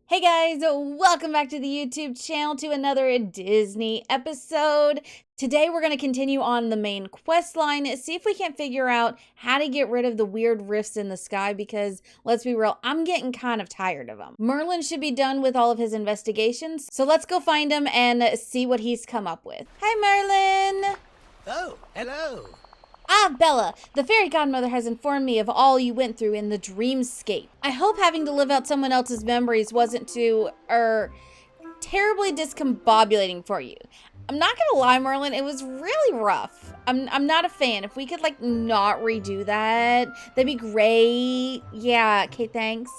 Hey guys, welcome back to the YouTube channel to another Disney episode. Today we're going to continue on the main quest line, see if we can't figure out how to get rid of the weird rifts in the sky because, let's be real, I'm getting kind of tired of them. Merlin should be done with all of his investigations, so let's go find him and see what he's come up with. Hi Merlin! Oh, hello. Ah, Bella, the fairy godmother has informed me of all you went through in the dreamscape. I hope having to live out someone else's memories wasn't too, terribly discombobulating for you. I'm not gonna lie, Merlin, it was really rough. I'm not a fan. If we could, not redo that, that'd be great. Yeah, okay, thanks.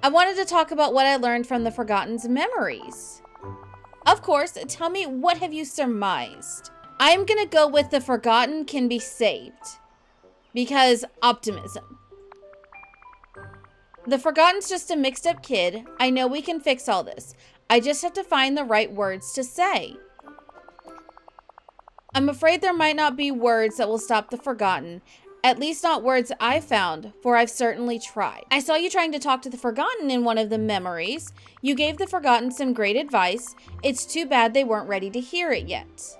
I wanted to talk about what I learned from the Forgotten's memories. Of course, tell me, what have you surmised? I'm gonna go with the Forgotten can be saved. Because optimism. The Forgotten's just a mixed up kid. I know we can fix all this. I just have to find the right words to say. I'm afraid there might not be words that will stop the Forgotten. At least not words I've found, for I've certainly tried. I saw you trying to talk to the Forgotten in one of the memories. You gave the Forgotten some great advice. It's too bad they weren't ready to hear it yet.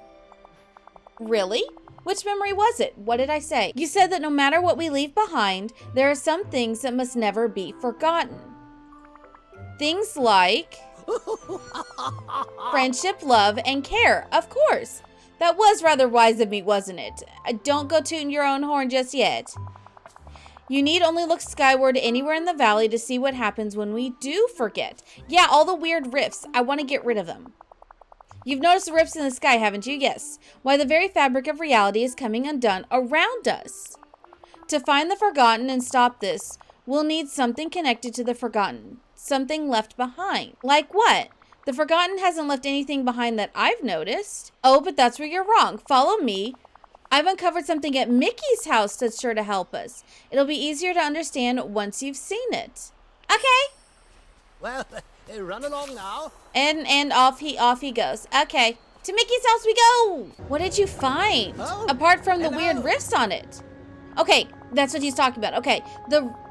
Really? Which memory was it? What did I say? You said that no matter what we leave behind, there are some things that must never be forgotten. Things like friendship, love, and care. Of course. That was rather wise of me, wasn't it? Don't go tooting your own horn just yet. You need only look skyward anywhere in the valley to see what happens when we do forget. Yeah, all the weird rifts. I want to get rid of them. You've noticed the rifts in the sky, haven't you? Yes. Why, the very fabric of reality is coming undone around us. To find the Forgotten and stop this, we'll need something connected to the Forgotten. Something left behind. Like what? The Forgotten hasn't left anything behind that I've noticed. Oh, but that's where you're wrong. Follow me. I've uncovered something at Mickey's house that's sure to help us. It'll be easier to understand once you've seen it. Okay. Well, run along now. And off he goes. Okay. To Mickey's house we go. What did you find? Oh, apart from the hello. weird rifts on it. Okay, that's what he's talking about. Okay,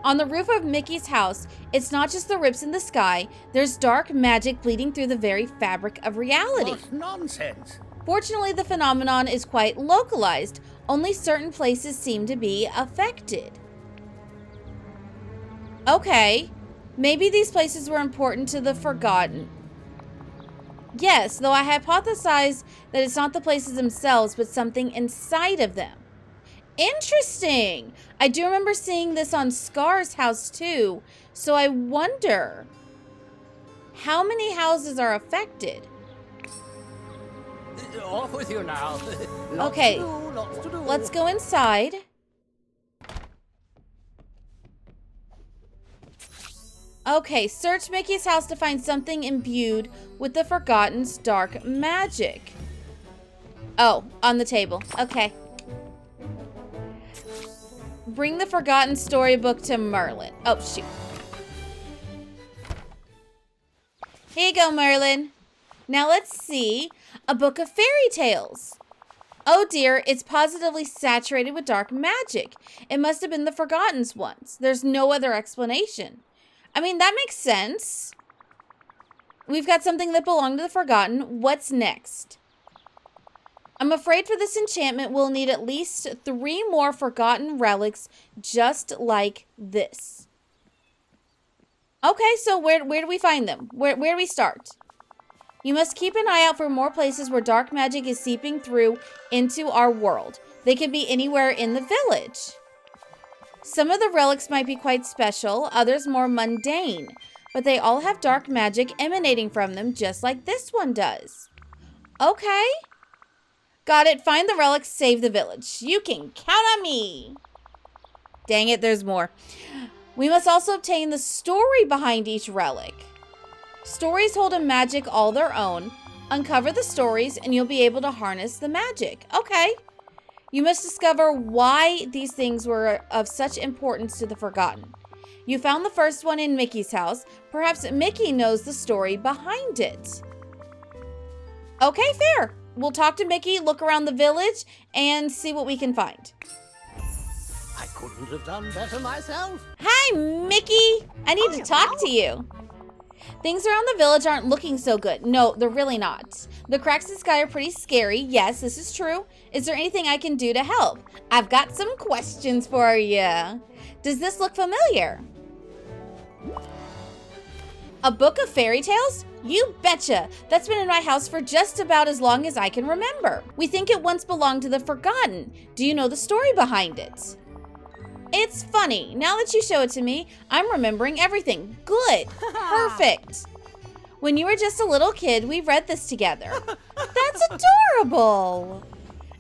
on the roof of Mickey's house, it's not just the rifts in the sky. There's dark magic bleeding through the very fabric of reality. What nonsense. Fortunately, the phenomenon is quite localized. Only certain places seem to be affected. Okay. Maybe these places were important to the Forgotten. Yes, though I hypothesize that it's not the places themselves, but something inside of them. Interesting! I do remember seeing this on Scar's house too, so I wonder how many houses are affected? Off with you now. Okay, Lots to do. let's go inside. Okay, search Mickey's house to find something imbued with the Forgotten's dark magic. Oh, on the table. Okay. Bring the Forgotten Storybook to Merlin. Oh, shoot. Here you go, Merlin. Now let's see. A book of fairy tales. Oh dear, it's positively saturated with dark magic. It must have been the Forgotten's once. There's no other explanation. I mean, that makes sense. We've got something that belonged to the Forgotten. What's next? I'm afraid for this enchantment, we'll need at least 3 more Forgotten relics just like this. Okay, so where do we find them? Where do we start? You must keep an eye out for more places where dark magic is seeping through into our world. They could be anywhere in the village. Some of the relics might be quite special, others more mundane, but they all have dark magic emanating from them just like this one does. Okay. Got it. Find the relics, save the village. You can count on me. Dang it, there's more. We must also obtain the story behind each relic. Stories hold a magic all their own. Uncover the stories and you'll be able to harness the magic. Okay. You must discover why these things were of such importance to the Forgotten. You found the first one in Mickey's house. Perhaps Mickey knows the story behind it. Okay, fair. We'll talk to Mickey, look around the village, and see what we can find. I couldn't have done better myself. Hi, Mickey. I need to talk to you. Things around the village aren't looking so good. No, they're really not. The cracks in the sky are pretty scary. Yes, this is true. Is there anything I can do to help? I've got some questions for you. Does this look familiar? A book of fairy tales? You betcha! That's been in my house for just about as long as I can remember. We think it once belonged to the Forgotten. Do you know the story behind it? It's funny. Now that you show it to me, I'm remembering everything. Good. Perfect. When you were just a little kid, we read this together. That's adorable.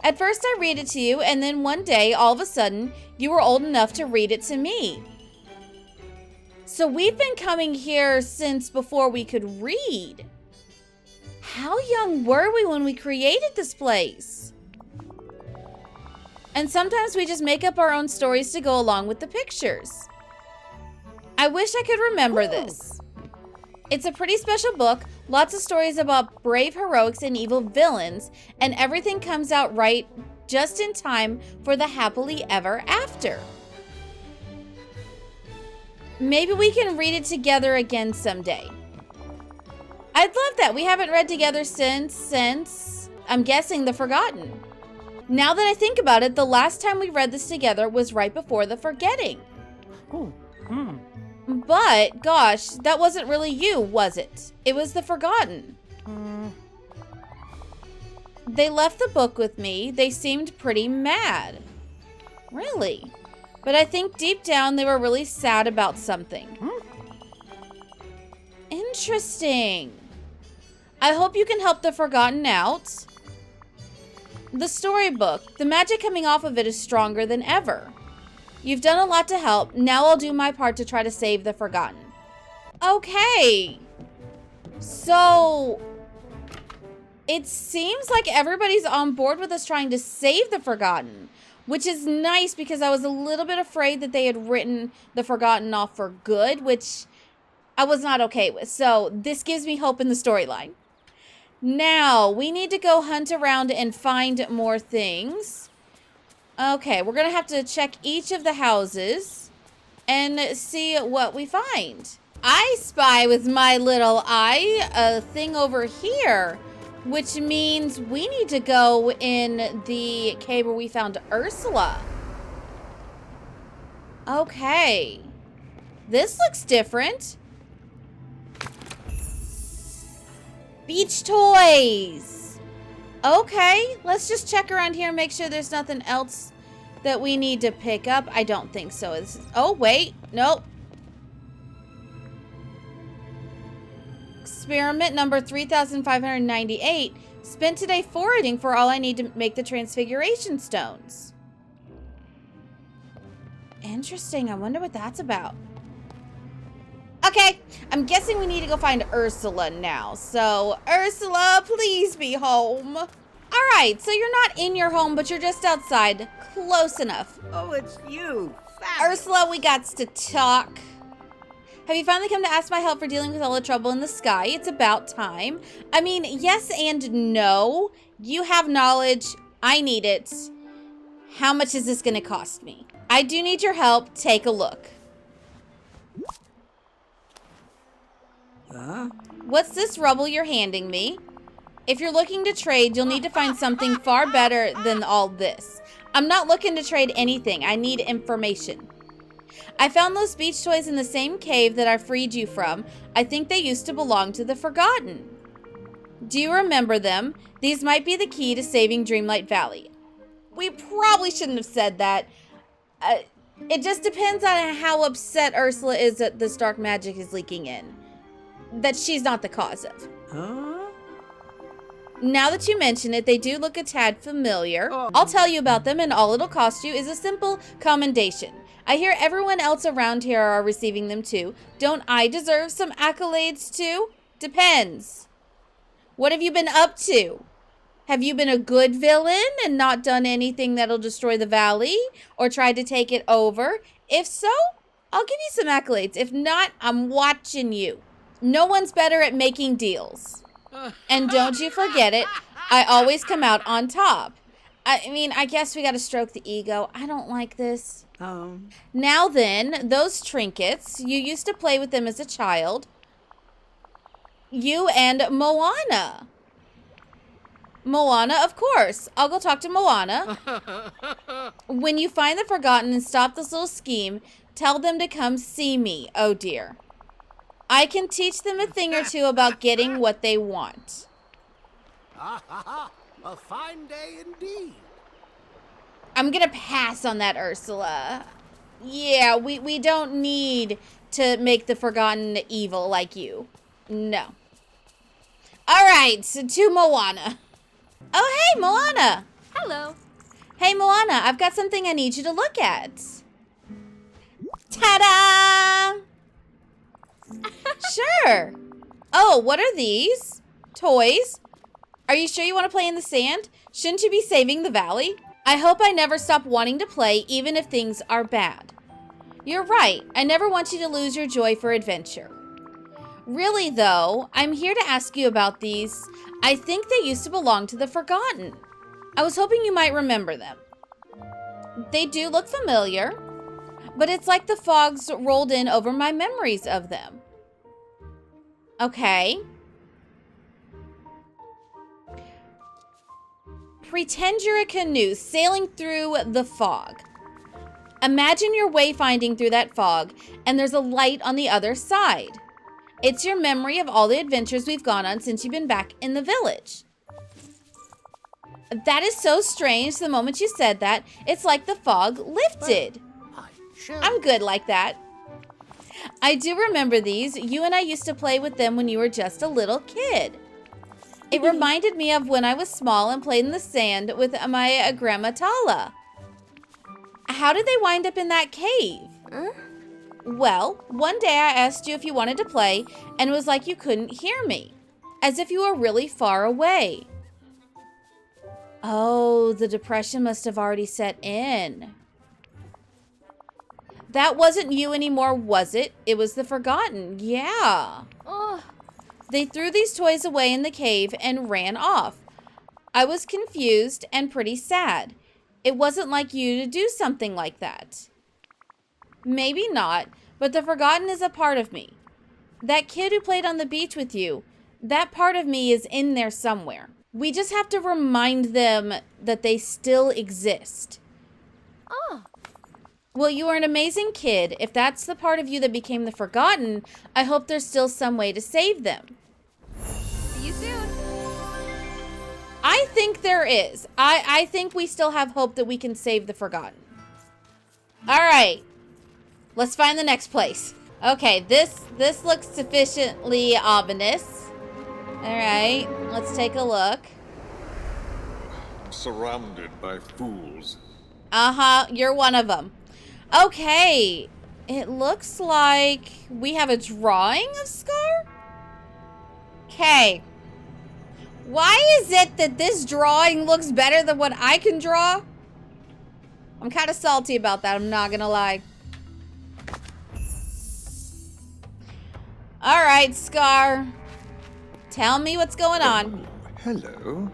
At first I read it to you, and then one day, all of a sudden, you were old enough to read it to me. So we've been coming here since before we could read. How young were we when we created this place? And sometimes we just make up our own stories to go along with the pictures. I wish I could remember this. It's a pretty special book, lots of stories about brave heroics and evil villains, and everything comes out right just in time for the happily ever after. Maybe we can read it together again someday. I'd love that. We haven't read together since, I'm guessing, The Forgotten. Now that I think about it, the last time we read this together was right before The Forgetting. But, gosh, that wasn't really you, was it? It was The Forgotten. They left the book with me. They seemed pretty mad. Really? But I think deep down they were really sad about something. Interesting. I hope you can help the Forgotten out. The storybook, the magic coming off of it is stronger than ever. You've done a lot to help. Now I'll do my part to try to save the Forgotten. Okay. So, it seems like everybody's on board with us trying to save the Forgotten, which is nice because I was a little bit afraid that they had written the Forgotten off for good, which I was not okay with. So, this gives me hope in the storyline. Now, we need to go hunt around and find more things. Okay, we're going to have to check each of the houses and see what we find. I spy with my little eye a thing over here, which means we need to go in the cave where we found Ursula. Okay. This looks different. Beach toys. Okay, let's just check around here and make sure there's nothing else that we need to pick up. I don't think so. Oh, wait. Nope. Experiment number 3598. Spent today foraging for all I need to make the transfiguration stones. Interesting. I wonder what that's about. Okay, I'm guessing we need to go find Ursula now. So, Ursula, please be home. All right, so you're not in your home, but you're just outside. Close enough. Oh, it's you. Ursula, we got to talk. Have you finally come to ask my help for dealing with all the trouble in the sky? It's about time. I mean, yes and no. You have knowledge. I need it. How much is this going to cost me? I do need your help. Take a look. What's this rubble you're handing me? If you're looking to trade, you'll need to find something far better than all this. I'm not looking to trade anything. I need information. I found those beach toys in the same cave that I freed you from. I think they used to belong to the Forgotten. Do you remember them? These might be the key to saving Dreamlight Valley. We probably shouldn't have said that. It just depends on how upset Ursula is that this dark magic is leaking in. That she's not the cause of. Now that you mention it, they do look a tad familiar. I'll tell you about them, and all it'll cost you is a simple commendation. I hear everyone else around here are receiving them too. Don't I deserve some accolades too? Depends. What have you been up to? Have you been a good villain and not done anything that'll destroy the valley or tried to take it over? If so, I'll give you some accolades. If not, I'm watching you. No one's better at making deals. And don't you forget it, I always come out on top. I mean, I guess we gotta stroke the ego. I don't like this. Now then, those trinkets, you used to play with them as a child. You and Moana. Moana, of course. I'll go talk to Moana. When you find the Forgotten and stop this little scheme, tell them to come see me. Oh dear. I can teach them a thing or two about getting what they want. A fine day indeed. I'm gonna pass on that, Ursula. Yeah, we don't need to make the Forgotten evil like you. No. All right, so to Moana. Oh, hey, Moana. Hello. Hey, Moana, I've got something I need you to look at. Ta-da! Sure. Oh, what are these? Toys? Are you sure you want to play in the sand? Shouldn't you be saving the valley? I hope I never stop wanting to play, even if things are bad. You're right. I never want you to lose your joy for adventure. Really, though, I'm here to ask you about these. I think they used to belong to the Forgotten. I was hoping you might remember them. They do look familiar, but it's like the fog's rolled in over my memories of them. Okay. Pretend you're a canoe sailing through the fog. Imagine you're wayfinding through that fog, and there's a light on the other side. It's your memory of all the adventures we've gone on since you've been back in the village. That is so strange. The moment you said that, it's like the fog lifted. I'm good like that. I do remember these. You and I used to play with them when you were just a little kid. It reminded me of when I was small and played in the sand with my grandma Tala. How did they wind up in that cave? Well, one day I asked you if you wanted to play, and it was like you couldn't hear me, as if you were really far away. Oh, the depression must have already set in. That wasn't you anymore, was it? It was the Forgotten. Yeah. Oh. They threw these toys away in the cave and ran off. I was confused and pretty sad. It wasn't like you to do something like that. Maybe not, but the Forgotten is a part of me. That kid who played on the beach with you, that part of me is in there somewhere. We just have to remind them that they still exist. Oh. Well, you are an amazing kid. If that's the part of you that became the Forgotten, I hope there's still some way to save them. See you soon. I think there is. I think we still have hope that we can save the Forgotten. All right. Let's find the next place. Okay, this looks sufficiently ominous. All right, let's take a look. Surrounded by fools. Uh-huh, you're one of them. Okay, it looks like we have a drawing of Scar? Okay. Why is it that this drawing looks better than what I can draw? I'm kind of salty about that, I'm not gonna lie. All right, Scar. Tell me what's going on. Oh, hello.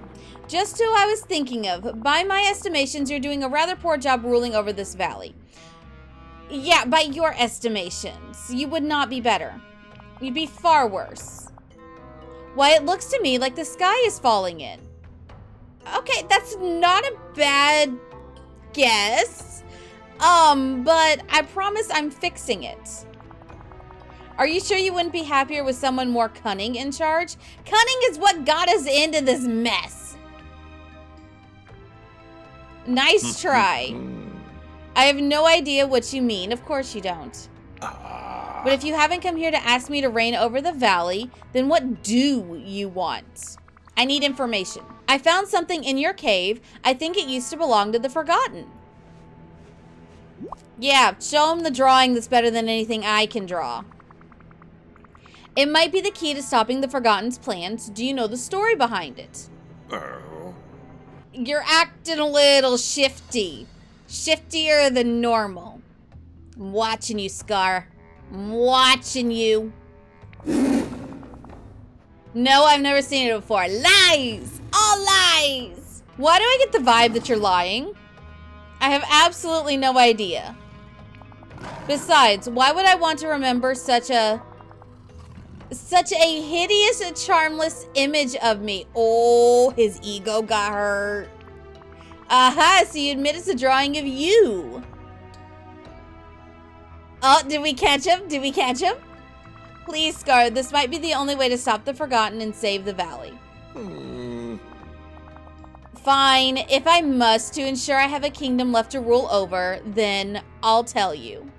Just who I was thinking of. By my estimations, you're doing a rather poor job ruling over this valley. Yeah, by your estimations, you would not be better. You'd be far worse. Why, it looks to me like the sky is falling in. Okay, that's not a bad guess. But I promise I'm fixing it. Are you sure you wouldn't be happier with someone more cunning in charge? Cunning is what got us into this mess. Nice try. I have no idea what you mean. Of course you don't. But if you haven't come here to ask me to reign over the valley, then what do you want? I need information. I found something in your cave. I think it used to belong to the Forgotten. Yeah, show him the drawing that's better than anything I can draw. It might be the key to stopping the Forgotten's plans. Do you know the story behind it? Oh. You're acting a little shifty. Shiftier than normal. I'm watching you, Scar. I'm watching you. No, I've never seen it before. Lies! All lies! Why do I get the vibe that you're lying? I have absolutely no idea. Besides, why would I want to remember such a Such a hideous, charmless image of me. Oh, his ego got hurt. Aha, so you admit it's a drawing of you. Oh, did we catch him? Did we catch him? Please, Scar, this might be the only way to stop the Forgotten and save the valley. Fine, if I must, to ensure I have a kingdom left to rule over, then I'll tell you.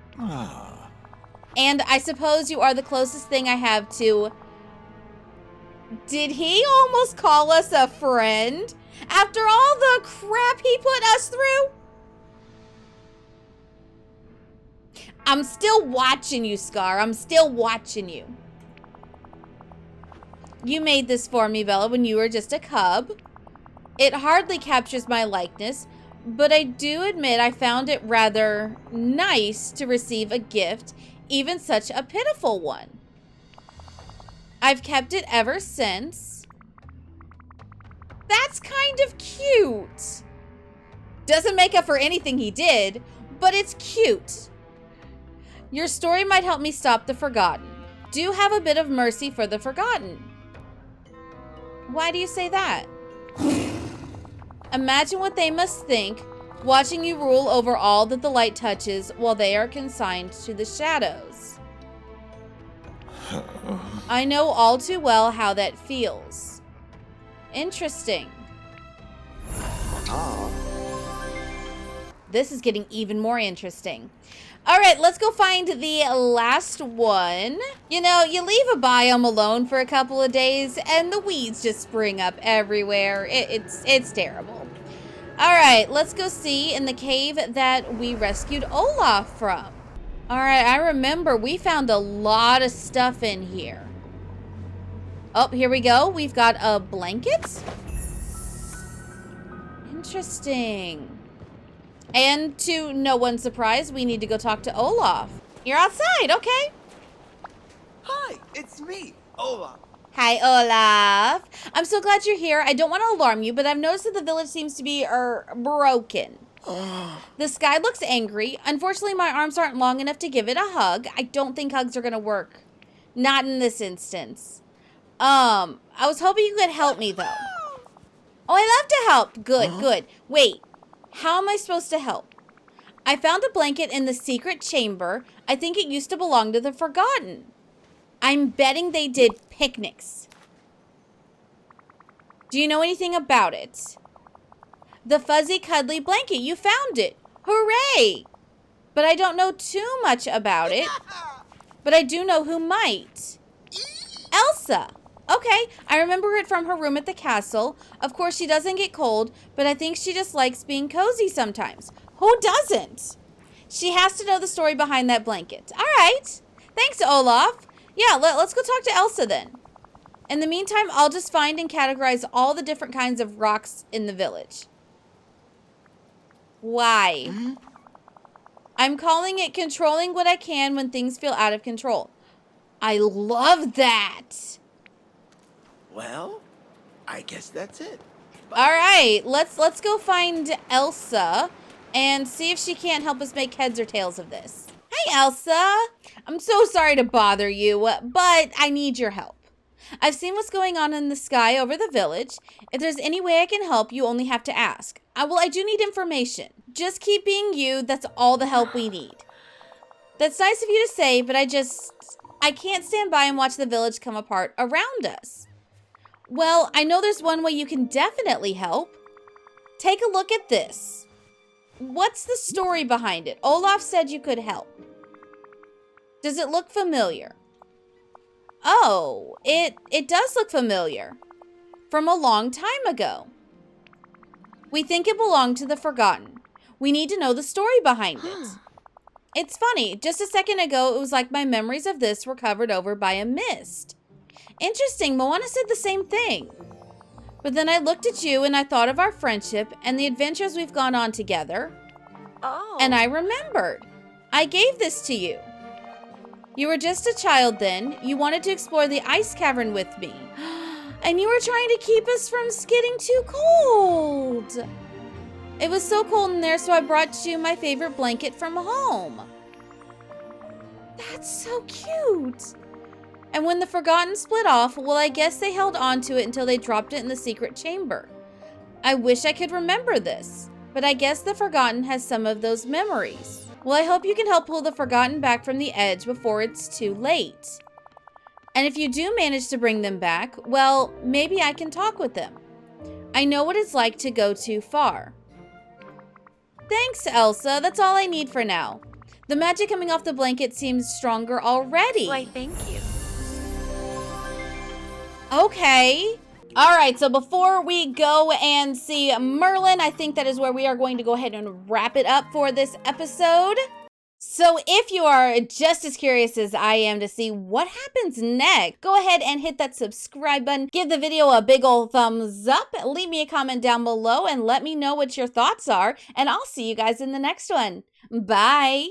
And I suppose you are the closest thing I have to... Did he almost call us a friend? After all the crap he put us through? I'm still watching you, Scar. I'm still watching you. You made this for me, Bella, when you were just a cub. It hardly captures my likeness, but I do admit I found it rather nice to receive a gift, even such a pitiful one. I've kept it ever since. That's kind of cute. Doesn't make up for anything he did, but it's cute. Your story might help me stop the Forgotten. Do have a bit of mercy for the Forgotten. Why do you say that? Imagine what they must think, watching you rule over all that the light touches while they are consigned to the shadows. I know all too well how that feels. Interesting. This is getting even more interesting. All right, let's go find the last one. You know, you leave a biome alone for a couple of days and the weeds just spring up everywhere. It's terrible. All right, let's go see in the cave that we rescued Olaf from. All right, I remember we found a lot of stuff in here. Oh, here we go. We've got a blanket. Interesting. And to no one's surprise, we need to go talk to Olaf. You're outside, okay. Hi, it's me, Olaf. Hi, Olaf. I'm so glad you're here. I don't want to alarm you, but I've noticed that the village seems to be broken. The sky looks angry. Unfortunately, my arms aren't long enough to give it a hug. I don't think hugs are going to work. Not in this instance. I was hoping you could help me, though. Oh, I love to help. Good, good. Wait. How am I supposed to help? I found a blanket in the secret chamber. I think it used to belong to the Forgotten. I'm betting they did picnics. Do you know anything about it? The fuzzy, cuddly blanket. You found it. Hooray! But I don't know too much about it. But I do know who might. Elsa. Okay, I remember it from her room at the castle. Of course, she doesn't get cold, but I think she just likes being cozy sometimes. Who doesn't? She has to know the story behind that blanket. All right. Thanks, Olaf. Yeah, let's go talk to Elsa then. In the meantime, I'll just find and categorize all the different kinds of rocks in the village. Why? I'm calling it controlling what I can when things feel out of control. I love that. Well, I guess that's it. All right, let's go find Elsa and see if she can't help us make heads or tails of this. Hey, Elsa. I'm so sorry to bother you, but I need your help. I've seen what's going on in the sky over the village. If there's any way I can help, you only have to ask. I do need information. Just keep being you. That's all the help we need. That's nice of you to say, but I can't stand by and watch the village come apart around us. Well, I know there's one way you can definitely help. Take a look at this. What's the story behind it? Olaf said you could help. Does it look familiar? Oh, it does look familiar. From a long time ago. We think it belonged to the Forgotten. We need to know the story behind it. It's funny, just a second ago, it was like my memories of this were covered over by a mist. Interesting, Moana said the same thing. But then I looked at you and I thought of our friendship and the adventures we've gone on together. Oh. And I remembered. I gave this to you. You were just a child then. You wanted to explore the ice cavern with me. And you were trying to keep us from getting too cold. It was so cold in there, so I brought you my favorite blanket from home. That's so cute. And when the Forgotten split off, well, I guess they held on to it until they dropped it in the secret chamber. I wish I could remember this, but I guess the Forgotten has some of those memories. Well, I hope you can help pull the Forgotten back from the edge before it's too late. And if you do manage to bring them back, well, maybe I can talk with them. I know what it's like to go too far. Thanks, Elsa. That's all I need for now. The magic coming off the blanket seems stronger already. Why, thank you. Okay. All right, so before we go and see Merlin, I think that is where we are going to go ahead and wrap it up for this episode. So if you are just as curious as I am to see what happens next, go ahead and hit that subscribe button. Give the video a big old thumbs up. Leave me a comment down below and let me know what your thoughts are. And I'll see you guys in the next one. Bye.